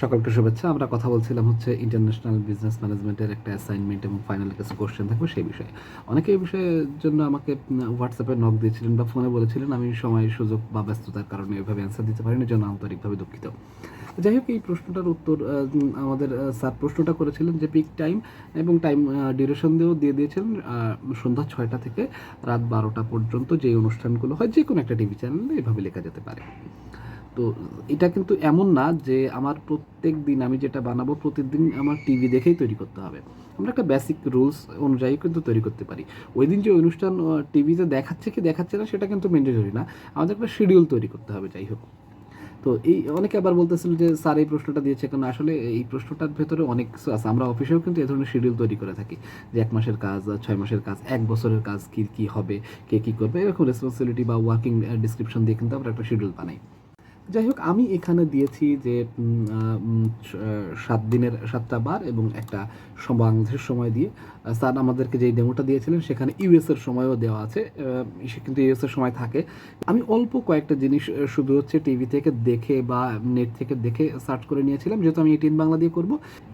সকলকে শুভেচ্ছা। আমরা কথা বলছিলাম হচ্ছে ইন্টারন্যাশনাল বিজনেস ম্যানেজমেন্টের একটা অ্যাসাইনমেন্ট এবং ফাইনাল কিছু কোশ্চেন থাকবে সেই বিষয়ে। অনেকে এই বিষয়ের জন্য আমাকে হোয়াটসঅ্যাপে নক দিয়েছিলেন বা ফোনে বলেছিলেন, আমি সময় সুযোগ বা ব্যস্ততার কারণে এভাবে অ্যান্সার দিতে পারিনি, জন্য আন্তরিকভাবে দুঃখিত। যাই হোক, এই প্রশ্নটার উত্তর আমাদের স্যার প্রশ্নটা করেছিলেন যে পিক টাইম এবং টাইম ডিউরেশন দিয়েও দিয়ে দিয়েছিলেন সন্ধ্যা 6টা থেকে রাত 12টা পর্যন্ত যে অনুষ্ঠানগুলো হয় যে কোনো একটা টিভি চ্যানেলে এভাবে লেখা যেতে পারে। তো এটা কিন্তু এমন না যে আমার প্রত্যেক দিন আমি যেটা বানাবো প্রতিদিন আমার টিভি দেখেই তৈরি করতে হবে। আমরা একটা বেসিক রুলস অনুযায়ী কিন্তু তৈরি করতে পারি। ওই দিন যে অনুষ্ঠান টিভিতে দেখাচ্ছে কি দেখাচ্ছে না সেটা কিন্তু ম্যান্ডেটরি না, আমাদের একটা শিডিউল তৈরি করতে হবে। যাই হোক, তো এই অনেকে আবার বলতেছিল যে স্যার এই প্রশ্নটা দিয়েছে কেন। আসলে এই প্রশ্নটার ভেতরে অনেক কিছু আছে। আমরা অফিসেও কিন্তু এই ধরনের শিডিউল তৈরি করে থাকি যে 1 মাসের কাজ, 6 মাসের কাজ, 1 বছরের কাজ কী কী হবে, কে কী করবে, এরকম রেসপন্সিবিলিটি বা ওয়ার্কিং ডিসক্রিপশন দিয়ে কিন্তু আমরা একটা শিডিউল বানাই। যাই হোক, আমি এখানে দিয়েছি যে 7 দিনের 7টা বার এবং একটা বাংলাদেশের সময় দিয়ে স্যার আমাদেরকে যেই ডেমোটা দিয়েছিলেন সেখানে ইউএসের সময়ও দেওয়া আছে, সে কিন্তু ইউএসের সময় থাকে। আমি অল্প কয়েকটা জিনিস শুধু হচ্ছে টিভি থেকে দেখে বা নেট থেকে দেখে সার্চ করে নিয়েছিলাম, যেহেতু আমি এটিএন বাংলা দিয়ে করব।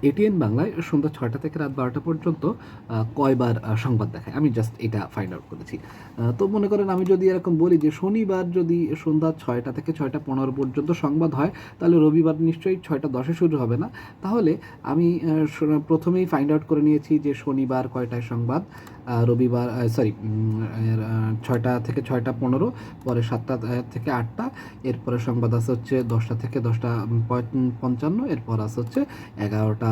এটিএন বাংলায় সন্ধ্যা 6টা থেকে রাত 12টা পর্যন্ত কয়বার সংবাদ দেখায় আমি জাস্ট এটা ফাইন্ড আউট করেছি। তো মনে করেন আমি যদি এরকম বলি যে শনিবার যদি সন্ধ্যা 6টা থেকে 6টা 15 পর্যন্ত সংবাদ হয়, তাহলে রবিবার নিশ্চয়ই 6টা 10-এ শুরু হবে না। তাহলে আমি প্রথমেই ফাইন্ড আউট করে নিয়েছি যে শনিবার কয়টায় সংবাদ, রবিবার 6টা থেকে 6টা 15, পরে 7টা থেকে 8টা, এরপরে সংবাদ আছে হচ্ছে 10টা থেকে 10টা 55, এরপর আছে হচ্ছে 11টা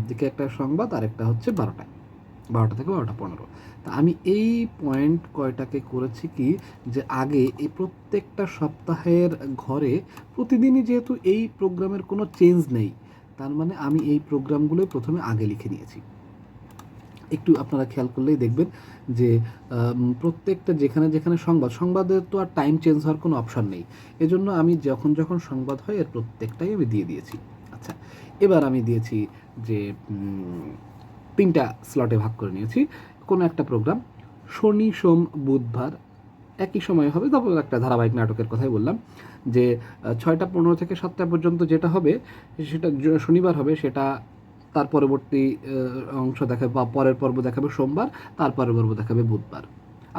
দিকে একটা সংবাদ, আরেকটা হচ্ছে 12টা থেকে 12টা 15। তা আমি এই পয়েন্ট কয়টাকে করেছি কি, যে আগে এই প্রত্যেকটা সপ্তাহের ঘরে প্রতিদিনই যেহেতু এই প্রোগ্রামের কোনো চেঞ্জ নেই, তার মানে আমি এই প্রোগ্রামগুলোই প্রথমে আগে লিখে নিয়েছি। একটু আপনারা খেয়াল করলেই দেখবেন যে প্রত্যেকটা যেখানে যেখানে সংবাদের তো আর টাইম চেঞ্জ হওয়ার কোনো অপশান নেই, এজন্য আমি যখন যখন সংবাদ হয় এর প্রত্যেকটাই আমি দিয়ে দিয়েছি। আচ্ছা, এবার আমি দিয়েছি যে 3টা স্লটে ভাগ করে নিয়েছি কোনো একটা প্রোগ্রাম। শনি সোম বুধবার একই সময় হবে। তারপর একটা ধারাবাহিক নাটকের কথাই বললাম যে 6টা 15 থেকে 7টা পর্যন্ত যেটা হবে সেটা শনিবার হবে, সেটা তার পরবর্তী অংশ দেখাবে বা পরের পর্ব দেখাবে সোমবার, তার পরের পর্ব দেখাবে বুধবার।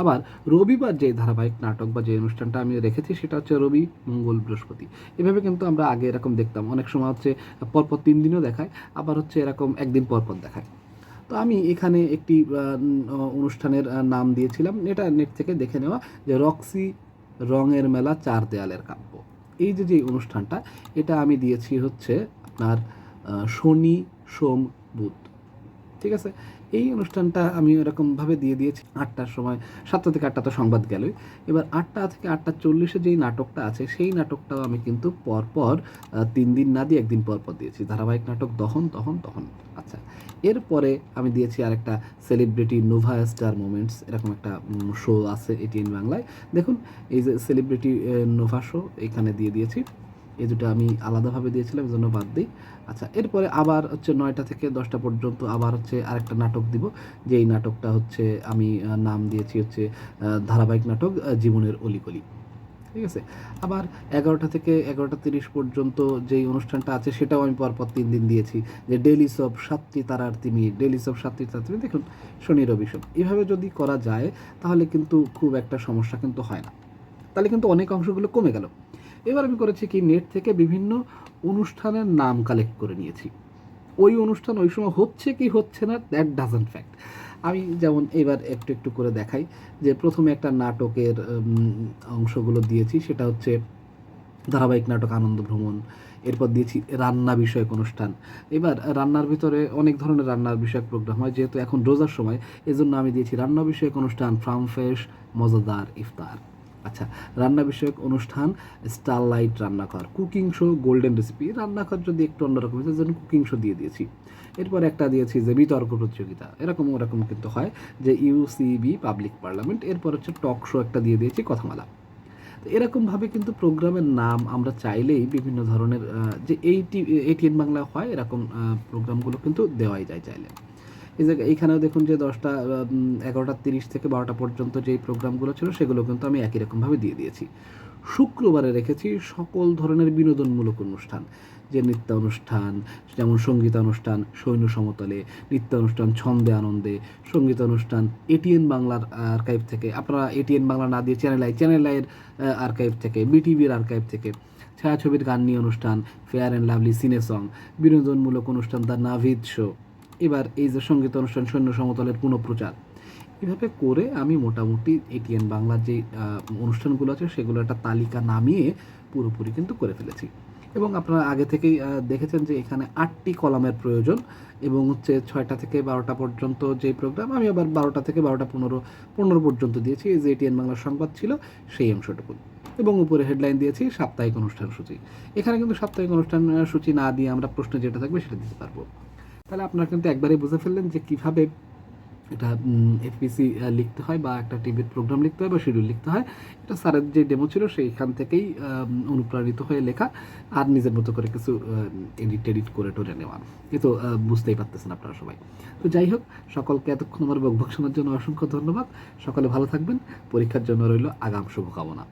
আবার রবিবার যে ধারাবাহিক নাটক বা যে অনুষ্ঠানটা আমি রেখেছি সেটা হচ্ছে রবি মঙ্গল বৃহস্পতি। এভাবে কিন্তু আমরা আগে এরকম দেখতাম, অনেক সময় হচ্ছে পরপর 3 দিনও দেখায়, আবার হচ্ছে এরকম একদিন পরপর দেখায়। তো আমি এখানে একটি অনুষ্ঠানের নাম দিয়েছিলাম, এটা নেট থেকে দেখে নেওয়া, যে রক্সি রঙের মেলা 4 দেয়ালের কাব্য। এই যে যে অনুষ্ঠানটা, এটা আমি দিয়েছি হচ্ছে আপনার শনি সোম বুধ। ঠিক আছে, এই অনুষ্ঠানটা আমি এরকমভাবে দিয়ে দিয়েছি 8টার সময়। 7টা থেকে 8টা তো সংবাদ গেলই। এবার 8টা থেকে 8টা 40-এ যেই নাটকটা আছে সেই নাটকটাও আমি কিন্তু পরপর 3 দিন না দিয়ে একদিন পরপর দিয়েছি, ধারাবাহিক নাটক তখন তখন তখন। আচ্ছা, এরপরে আমি দিয়েছি আরেকটা সেলিব্রিটি নোভা স্টার মোমেন্টস, এরকম একটা শো আছে এটিএন বাংলায়। দেখুন, এই যে সেলিব্রিটি নোভা শো এখানে দিয়ে দিয়েছি। এই দুটো আমি আলাদাভাবে দিয়েছিলাম, এই জন্য বাদ দিই। আচ্ছা, এরপরে আবার হচ্ছে 9টা থেকে 10টা পর্যন্ত আবার হচ্ছে আরেকটা নাটক দিব, যে এই নাটকটা হচ্ছে আমি নাম দিয়েছি হচ্ছে ধারাবাহিক নাটক জীবনের অলিগলি। ঠিক আছে, আবার 11টা থেকে 11টা 30 পর্যন্ত যেই অনুষ্ঠানটা আছে সেটাও আমি পরপর 3 দিন দিয়েছি, যে ডেইলি সব সাতটি তারার তিমি, ডেইলি সব সাতটি তারার তিমি। দেখুন, শনি রবি সোম এভাবে যদি করা যায় তাহলে কিন্তু খুব একটা সমস্যা কিন্তু হয় না, তাহলে কিন্তু অনেক অংশগুলো কমে গেল। এবার আমি করেছি কি, নেট থেকে বিভিন্ন অনুষ্ঠানের নাম কালেক্ট করে নিয়েছি। ওই অনুষ্ঠান ওই সময় হচ্ছে কি হচ্ছে না দ্যাট ডাজন্ট ফ্যাক্ট। আমি যেমন এবার একটু একটু করে দেখাই, যে প্রথমে একটা নাটকের অংশগুলো দিয়েছি, সেটা হচ্ছে ধারাবাহিক নাটক আনন্দ ভ্রমণ। এরপর দিয়েছি রান্না বিষয়ক অনুষ্ঠান। এবার রান্নার ভিতরে অনেক ধরনের রান্নার বিষয়ক প্রোগ্রাম হয়, যেহেতু এখন রোজার সময়, এজন্য আমি দিয়েছি রান্না বিষয়ক অনুষ্ঠান ফার্ম ফ্রেশ মজাদার ইফতার। আচ্ছা, রান্না বিষয়ক অনুষ্ঠান স্টারলাইট রান্নাঘর, কুকিং শো গোল্ডেন রেসিপি। রান্নাঘর যদি একটু অন্যরকম হয়েছে, জন্য কুকিং শো দিয়ে দিয়েছি। এরপর একটা দিয়েছি যে বিতর্ক প্রতিযোগিতা, এরকম ওরকম কিন্তু হয়, যে ইউসিবি পাবলিক পার্লামেন্ট। এরপর হচ্ছে টক শো একটা দিয়ে দিয়েছি, কথামালা। তো এরকমভাবে কিন্তু প্রোগ্রামের নাম আমরা চাইলেই বিভিন্ন ধরনের যে এটিএন বাংলা হয় এরকম প্রোগ্রামগুলো কিন্তু দেওয়াই যায় চাইলে। এই যে এইখানেও দেখুন যে 11:30 থেকে 12টা পর্যন্ত যেই প্রোগ্রামগুলো ছিল সেগুলো কিন্তু আমি একই রকমভাবে দিয়ে দিয়েছি। শুক্রবারে রেখেছি সকল ধরনের বিনোদনমূলক অনুষ্ঠান, যে নৃত্যানুষ্ঠান, যেমন সঙ্গীতানুষ্ঠান সৈন্য সমতলে, নৃত্যানুষ্ঠান ছন্দে আনন্দে, সঙ্গীতানুষ্ঠান এটিএন বাংলার আর্কাইভ থেকে, আপনারা এটিএন বাংলা না দিয়ে চ্যানেল আইয়ের আর্কাইভ থেকে, বিটিভির আর্কাইভ থেকে, ছায়াছবির গান নিয়ে অনুষ্ঠান, ফেয়ার অ্যান্ড লাভলি সিনে সং, বিনোদনমূলক অনুষ্ঠান দ্য নাভিদ শো, এবার এই যে সঙ্গীত অনুষ্ঠান সৈন্য সমতলের পুনঃপ্রচার, এভাবে করে আমি মোটামুটি এটিএন বাংলার যে অনুষ্ঠানগুলো আছে সেগুলো একটা তালিকা নামিয়ে পুরোপুরি কিন্তু করে ফেলেছি। এবং আপনারা আগে থেকেই দেখেছেন যে এখানে 8টি কলামের প্রয়োজন, এবং হচ্ছে 6টা থেকে 12টা পর্যন্ত যে প্রোগ্রাম, আমি আবার 12টা থেকে 12টা 15 পর্যন্ত দিয়েছি, এই যে এটিএন বাংলার সংবাদ ছিল সেই অংশটুকু, এবং উপরে হেডলাইন দিয়েছি সাপ্তাহিক অনুষ্ঠান সূচি। এখানে কিন্তু সাপ্তাহিক অনুষ্ঠান সূচি না দিয়ে আমরা প্রশ্ন যেটা থাকবে সেটা দিতে পারবো। তাহলে আপনারা কিন্তু একবারেই বুঝে ফেললেন যে কীভাবে এটা এফপিসি লিখতে হয়, বা একটা টিভির প্রোগ্রাম লিখতে হয়, বা শিডিউল লিখতে হয়। এটা স্যারের যে ডেমো ছিল সেইখান থেকেই অনুপ্রাণিত হয়ে লেখা, আর নিজের মতো করে কিছু এডিট করে টোরে নেওয়া। এ তো বুঝতেই পারতেছেন আপনারা সবাই। তো যাই হোক, সকলকে এতক্ষণ আমার বকবক শোনার জন্য অসংখ্য ধন্যবাদ। সকলে ভালো থাকবেন। পরীক্ষার জন্য রইল আগাম শুভকামনা।